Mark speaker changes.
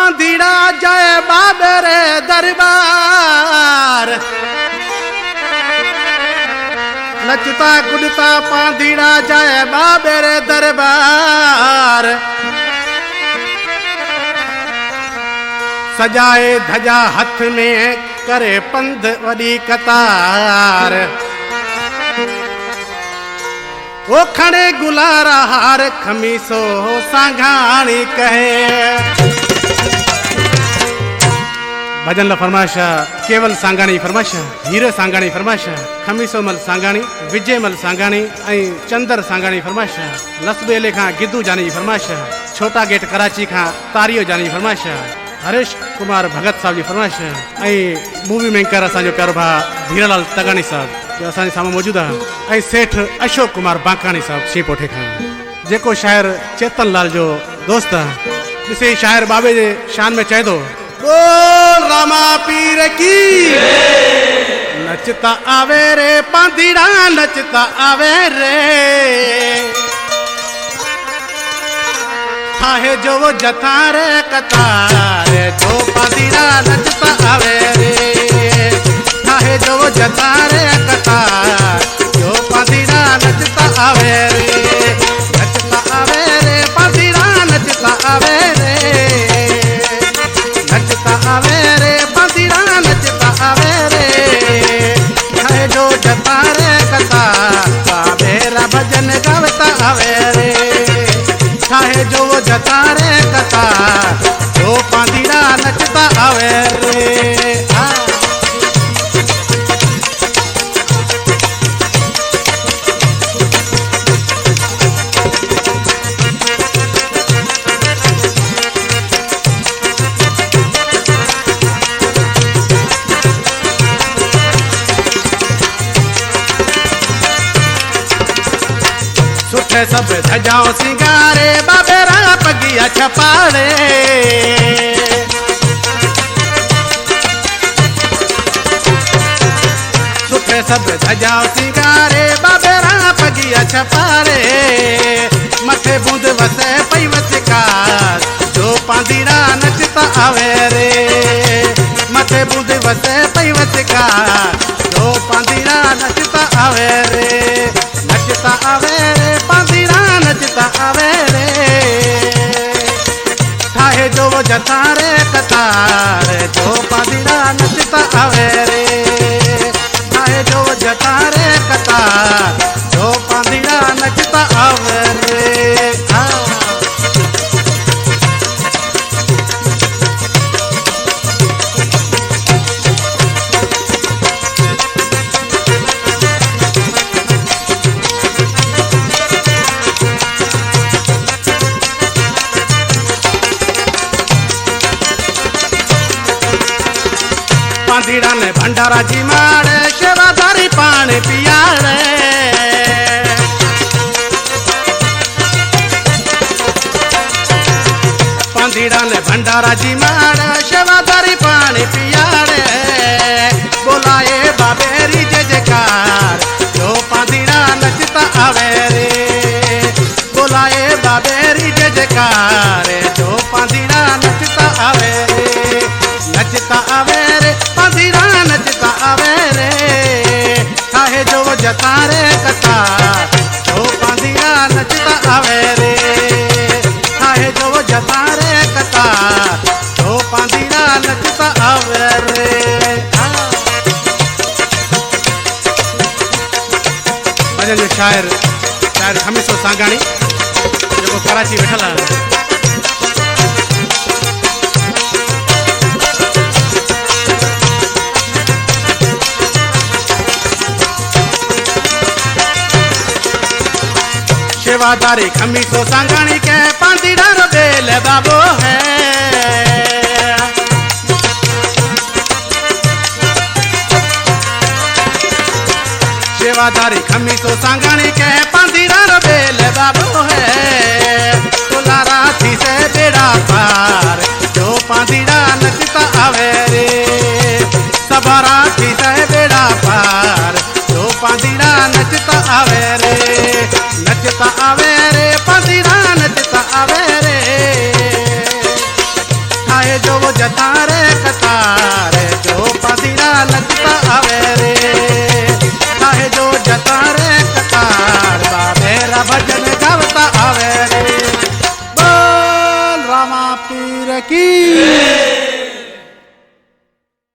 Speaker 1: पांधीड़ा जाए बाबे रे दरबार। नचता कुदता पांधीड़ा जाए बाबे रे दरबार। सजाए धजा हथ में करे पंध वडी कतार। ओ खड़े गुलारा हार खमीसो सांघाणी कहे। भजन ला फरमाशा केवल सांगाणी फरमाशा, हीरे सांगाणी फरमाशा, खमीसो मल सांगाणी, विजय मल सांगाणी, चंदर सांगाणी फरमाशा, लसबेले खां गिद्दू जानी फरमाशा, छोटा गेट कराची खां तारियो जानी फरमाशा, हरेश कुमार भगत साहब जी फरमाशा, मूवी मेकर असांजो प्यारो भा धीरालाल तगानी साहब जो असांजे साम्हूं मौजूद है, सेठ अशोक कुमार बांकानी साहब शीपोठे खां, जेको शायर चेतन लाल जो दोस्त है। ॾिसे शायर बाबे जे शान में चए थो, बोल रामा पीर की नचता आवे रे पांधीड़ा नचता आवे रे। थाहे जो वो जता रे कतार जो पांधीड़ा नचता आवे रे। थाहे जो वो जता रे कतार जो पांधीड़ा नचता आवे रे। नचता आवे रे पांधीड़ा नचता आवे रे। नचता आवे रे पांधीड़ा नचता आवे रे। थाहे जो जता रे कतार बाबेरा भजन गावता आवे रे। थाहे जो जता रे कतार जो पांधीड़ा नचता आवे रे। सुठे सब धजाओ सिंगारे बाबेरा पगिया छपाड़े। सुठे सब धजाओ सिंगारे बाबेरा पगिया छपाड़े। मथे बूंद वसे पई वसकार जो पांधीड़ा नचता आवे रे। मथे बूंद वसे पई वसकार जो पांधीड़ा नचता आवे रे। नचता आवे रे पांधीड़ा नचता आवे रे। थाहे जो वो जता रे कतार जो पांधीड़ा नचता आवे रे। थाहे जो वो जता रे कतार जो पांधीड़ा नचता आवे रे। पांधीड़ा ने भंडारा जी मारे सेवादारी पानी पियाड़े। पांधीड़ा ने भंडारा जी मारे सेवादारी पानी पियाड़े। बोलाए बाबेरी जय जयकार जो पांधीड़ा नचता आवे रे। बोलाए बाबेरी जय जयकार जो पांधीड़ा नचता आवे रे। नचता आवे रे पांधीड़ा नचता आवे रे। थाहे जो जता रे कतार जो पांधीड़ा नचता आवे रे। थाहे जो जता रे कतार जो पांधीड़ा नचता आवे रे। भजन जो शायर खमीसो सांगाणी जो कराची वेठल है। सेवादारी खमीसो सांगाणी के पांधीड़ा रो बेल बाबो है। सेवादारी खमीसो सांगाणी के पांधीड़ा रो बेल बाबो है। तुलारा थी से बेड़ा पार जो पांधीड़ा नचता आवे रे। सबारा थी से बेड़ा पार जो पांधीड़ा नचता आवे रे। नचता आवे रे पांधीड़ा नचता आवे रे। थाहे जो वो जता रे कतार जो पासीरा नचता आवे रे थाहे जो जता रे कतार बाबेरा भजन गावता आवे रे बोल रामा पीर की